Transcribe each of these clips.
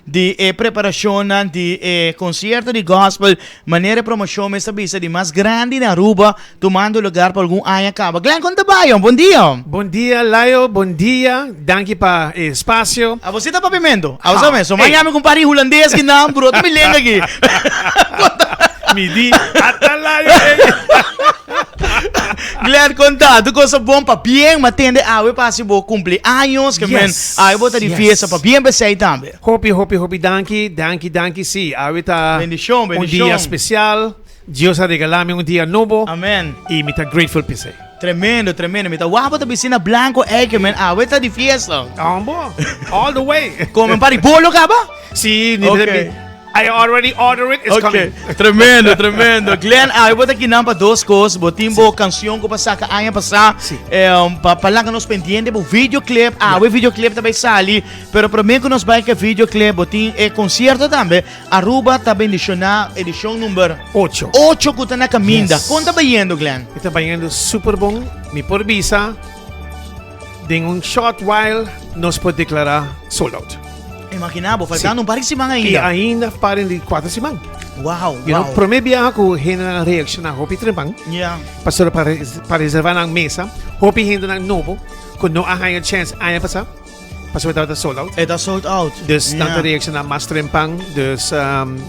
de preparação de concerto de gospel, maneira de promoção, essa visa de mais grande na Aruba, tomando lugar para algum ano acaba. Glenn, conta ba yun? Bom dia. Bom dia, Layo. Bom dia. Danke pa espaço. Ah, você tá papimento? Ah, sabe? So, manhã me compare holandês que não, bro. Tu me lembra aqui. Midi. Ata Layo. Glenn, conta. Tu coisa bom para bem, mas tende a eu passe bo cumpleaños, que men, eu botar de fiesta para bem bem também. Hopi, danke, sim. Ahorita Bendición. dia especial. Dios ha regalado dia novo. Amén. E me tá grateful pise. Tremendo. Me tá guapo da piscina blanco, que men, eu tá de fiesta. All the way. Como para bolo ka ba? Sí, Okay. I already ordered it. It's coming. Tremendo. Glenn, eu vou aqui não para duas coisas. Botimbo canção que passar que año passar. Sim. Para lá que nos pendiente o videoclip. O videoclip também sali. Pero para mim que nos vai que videoclip, botim concerto também. Aruba tá bendicionar edição número 8. 8 que tá na caminda. Yes. Conta ba yendo, Glenn? Está indo super bom. Mi por visa. De short while, nos pode declarar sold out. Imaginabo, faltando um par de semana ainda. E ainda parem de 4 semanas. Wow. Para mim, ako hina na reaction na hopi trepang. Yeah. Pastor para reservar ng mesa. Hopi hinda ng novo. Kung no ahang chance, ayaw pa sa. Pastor dapat sold out. Ito sold out. Dus nang reaction na mas trempang. Dus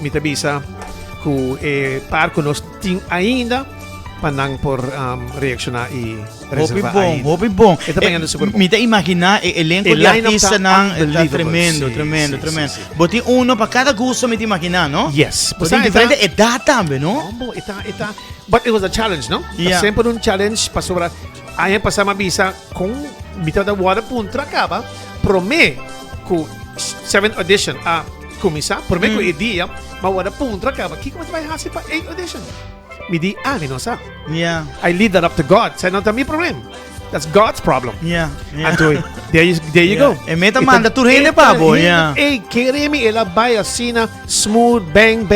mitabisa. Kung par kunos ting ainda. Panang por reaction na i-reserva ainda. Hopi bom. Ito pa yan super bom. Mita imagina, elenco de artista ng tremendo. Sí. Boti uno para cada gusto, mita imagina, no? Yes. Boti diferente edad también, no? But it was a challenge, no? Yeah. Sempre un challenge pa sobra. Ayan pa sa mabisa kung mita da wala puntra ka ba, prome ku 7th edition kumisa, prome ku idea, mawala puntra ka ba, kiko matibay hasi pa 8th edition. Midi sa. Yeah. I leave that up to God. Say, no, mi problem. That's God's problem. Yeah. Anto, there you go. E meta manda turhine pa bo, yeah. Keremi elabay asina smooth bang.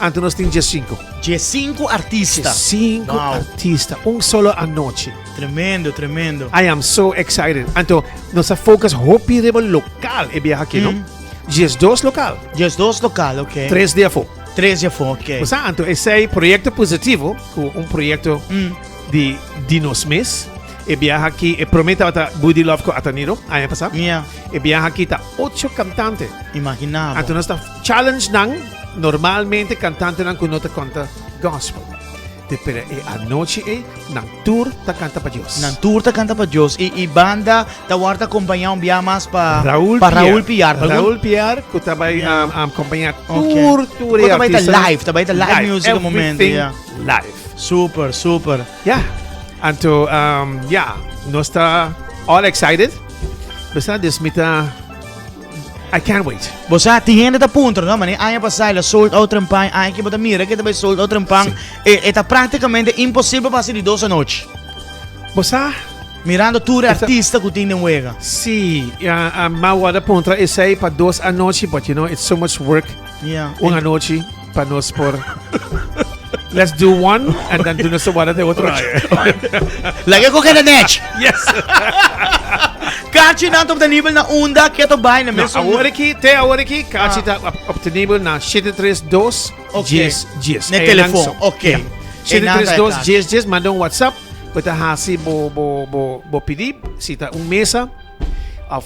Anto nos ting just 5. 5 artistas. 5 artista. Un solo anoche. Tremendo. I am so excited. Anto, nos focus hopi rebel local e viaja aquí, no? Just 2 local. Just 2 local, ok. 3 dia fo. 3 ya fo, ok. O sea, anto, ese proyecto positivo, un proyecto de Dinos Mes, e viaja aquí, e prometa ata Buddy Love ko ataniro, ayan pa sa? Yeah. E viaja aquí ta 8 cantante. Imaginabo. Anto, nos challenge nang, normalmente cantante nang kunota kanta gospel. Pero anoche nang tour ta canta pa Diyos. Nang tour ta canta pa Diyos. I banda tawarta kompanya biyamas pa Raul Piar. Raul Piar ko tabay kompanya tour Ko tabay ta live music ang momento. Yeah. Live. Super. Yeah. Anto no está all excited. Basta desmita I can't wait. Bosa, tingin na punto, no? Mani, ayan pa sa sold out trempang, ayan kita mira, kita ba sold out trempang, eta praticamente imposible pa si di 2 noche. Bosa, mirando tour artista que tiene huega. Sí, mawada puntra isay pa 2 anoche, but you know, it's so much work. Yeah. Una noche pa nos por let's do one and then do nos wala de otro. Lagi ko ka na netch. Yes. Kachi na top the nivel na unda keto bay na No, meso. awariki, kachi ta up to nivel na 732 Okay. GS. Na telephone. Okay. 732 GS mandong WhatsApp. Pata hasi bo pidib sita mesa of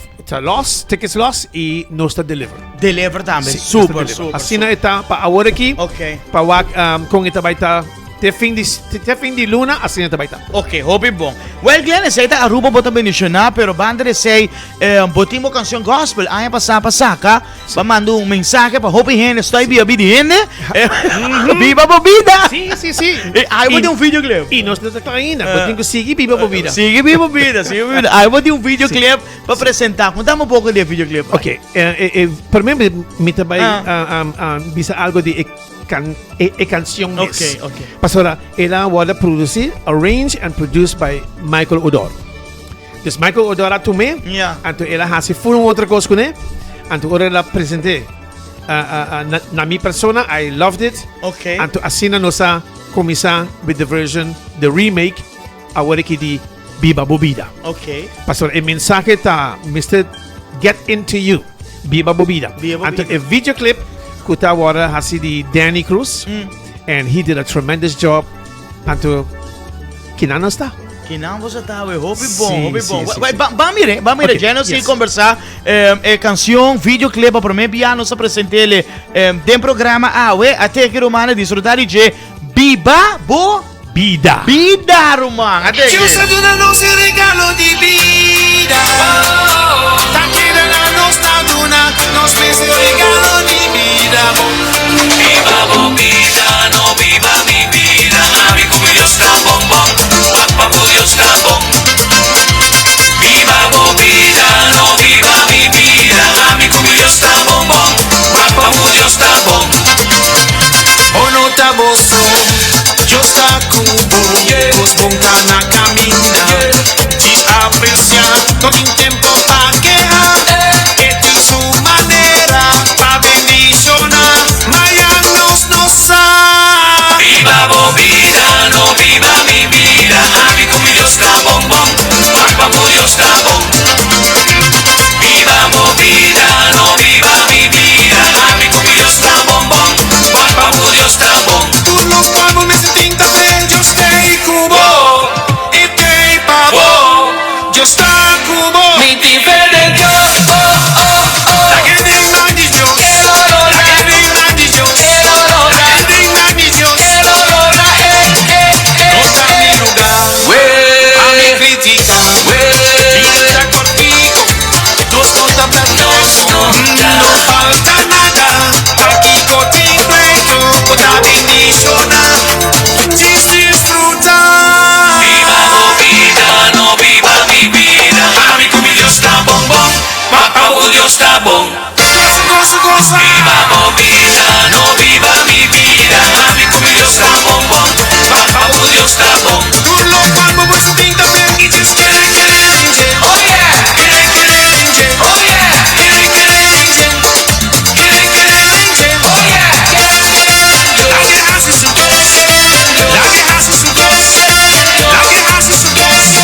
tickets lost i nosta deliver. Deliver también. Sí, Super. Asina ita pa awariki. Okay. Pa wag kung ita ba ita te fin di luna asina ita ba ita. Ok, hopi bom. Well, Glenn, essa ita Aruba bota bendicionar, pero banda de sei botimo canção gospel, ayan pasaka, pa mando un mensaje pa hopi gente, estoy viva viviendo, viva por vida. Sí. Ay, bote un videoclip. Y nos está ainda, botin ko sige viva po vida. Sigue viva vida. Ay, bote un videoclip pa apresentar. Contamos un poco de videoclip. Ok, per me mi tabay bisa algo di canción Okay. Pasora, ela wala produce, arranged and produced by Michael Odor. This Michael Odor to me, Yeah. anto ela hasi full otra cosa kune, anto ora la presente na mi persona, I loved it. Okay. Anto asina no sa komisa with the version, the remake, awari ki di Biba Bobida. Okay. Pastor, el mensaje ta, Mr. Get Into You. Viva Bobida. Viva And Bobida. a video clip kuta wara hasi di Danny Cruz. And he did a tremendous job. Anto kinanos ta. Kinamo sa tao, hope Sim, bom, hope sim, bom. sim, Vai, sim. Vamos Okay, já nós yes. conversar canção, videoclip para mim piano sa presentele dem programa até que romana desfrutar de Biba Bo Bida. Bida romana. Até Ci que usa una noce regalo di vita. Tranquilla la nostra duna, nos fece regalo di vida. Viva Bobida, no viva mi vida. Amigo mío está bombón, papá mío está bom. Viva Bobida, no viva mi vida. Amigo mío está bombón, papá mío está bom. O no te aboso, yo está cubo, vos bonca na camina. Te apreciar todo el tiempo pa' quejar. Que tu su manera pa' bendicionar. Mayanos no sa. Viva Bobida, no viva mi vida. Amigo mío está bombón, papá mío está bom. Viva Bobida, no viva mi vida. Amigo mío está bombón, papá mío está bom. Tu lo pago me sentinta bem, yo stay cubo. E tem pavo, yo está cubo. Mi diferente yo, la que de man is yo, la que de man is yo, la que de man is yo. No está mi lugar, a mi crítica, mi está contigo. Dos no están no falta nada. Aquí contigo yo, otra bendicionar. Disfrutar. Viva Bobida, no viva mi vida. Amigo mío está bombón, papá mío está bom. Goza. Viva Bobida, no viva mi vida. Amigo mío está bombón, papá mío está bom. Tú lo palmo por su tinta y just get it. Oh yeah. Oh yeah. Oh yeah. La que hace su cosa. La que hace su cosa. La que hace su cosa.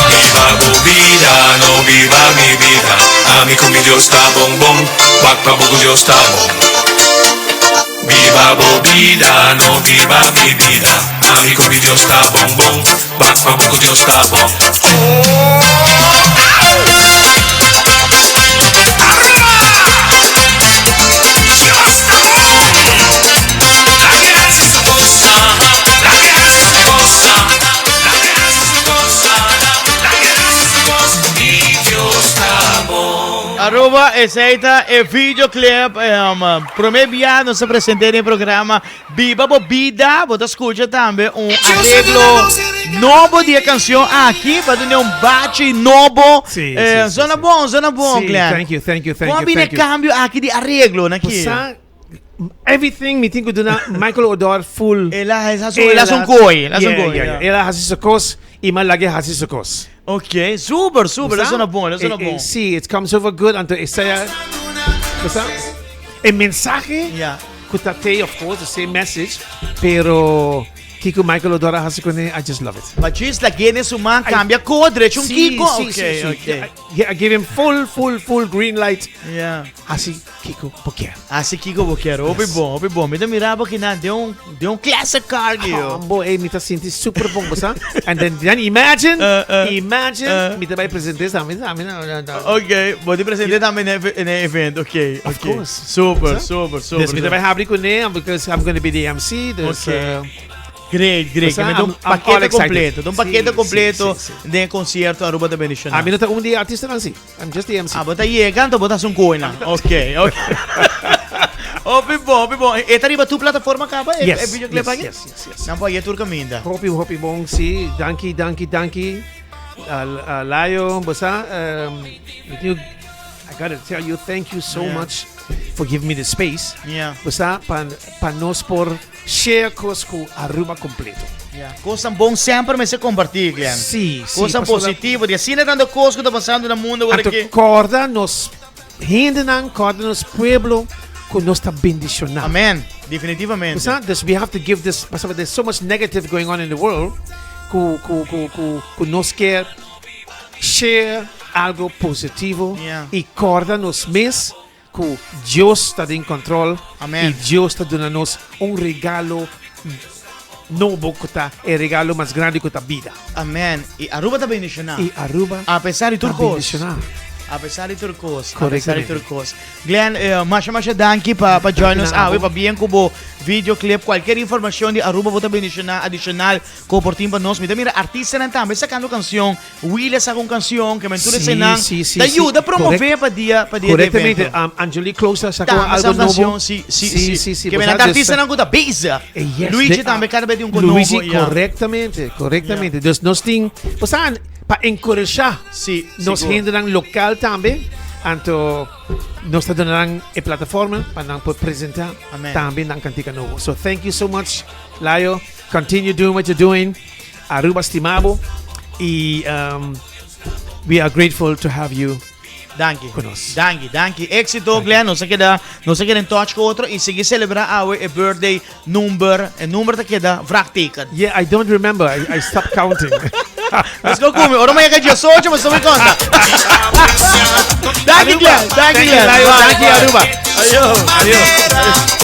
Viva Bobida, no viva mi vida. Amigo mío está bombón, papá mío está bom. Viva Bobida, no viva mi vida. Amigo mío está bombón, papá mío está bom. Arroba aceita videoclip promebia nos apresentei no programa Viva Bobida. Você escuta também arreglo novo de canção aqui para ter bate novo. Sim, zona bom, Sí, Glenn. thank you. Como bem cambio aqui de arreglo aqui? Everything me think do na Michael Odor full. Ela é um coi, Ela has his cos e malagi has his cos. Ok, super, ela zona bom. Sí, it comes over good unto Isaiah. El mensaje Yeah. kutate, of course, the same message, pero Kiko Michael Odora has I just love it. Mas la guene suman cambia codre, un Kiko. Okay. I give him full green light. Yeah. Así, Kiko, porque. Assim Kiko Boquero, ouve bom. Me mirava que na deu um classic car, Combo, me tá sentindo super bom, basta? And then imagine, me vai apresentar essa, Ok, vou te apresentar também no evento, ok. Of course. Super. This me vai abrir com ele, because I'm going to be the MC. There's, Great. Basta, Me dá um I'm paquete all excited. completo. Dá um paquete Sim, completo sim. de concerto Aruba da Benediction. A mim não tá dia artista não assim. I'm just the MC. Bota aí, canta, bota um coina. Ok. Ouve bom. E tá riba tu plataforma acaba? É videoclip aqui? Yes. Não pode ir tur caminda. Hopi bong si Danky. Layo, basta. I gotta tell you, thank you so Yeah. much for giving me the space. Yeah. Basta, pa nos por share com Aruba completo. Coisa bom sempre me se compartilhar, Glenn. Sim. Coisa positiva, de assim tanto coisa que está passando no mundo agora aqui. Corda nos hindenan, corda nos pueblo, com nos tá bendicionado. Amém, definitivamente. Basta, we have to give this, basta, there's so much negative going on in the world, que nos quer share algo positivo Yeah. e corda nos mes que Dios está en control. Amén. Y Dios está dándonos un regalo novo que está el regalo más grande que está vida. Amen. Y Aruba está bendicionado. Y Aruba A pesar de está turcos. bendicionado. A pesar de turcos. A Correctamente. pesar de turcos. Glenn, masha danke pa join us. Nada. Pa bien kubo videoclip. Qualquer información de Aruba bota bendicionado adicional ko por timba nos. Mira, artista nan tambe sacando canción. Willy saca una canción que me enture Sí, senan. sí, sí, Te ayuda a sí. promover para dia de Correctamente. evento. Angelique Closer sacó Tama algo sa canción, nuevo. sí. Pues, Que me artista nan kuta Biza. Yes, Luigi de- tambe cada vez de un Luigi, novo, yeah. correctamente. Entonces, nos tienen, pues, para encorajar, Sí, nos seguro. generan local también, anto nos darán plataforma para presentar Amén. también en Cantica Novo. So, thank you so much, Layo. Continue doing what you're doing. Aruba estimado. Y we are grateful to have you. Danke. Con us. Danke. Éxito, Glenn. No se queda en touch con otro y sigue celebrar our birthday number. El número te queda vraagteken. Yeah, I don't remember. I stopped counting. Let's go, Kumi. Ahora me llega 18, mas no me consta. Danke, Glenn. Thank you, Layo. Thank you, Aruba. Adiós. Bandera.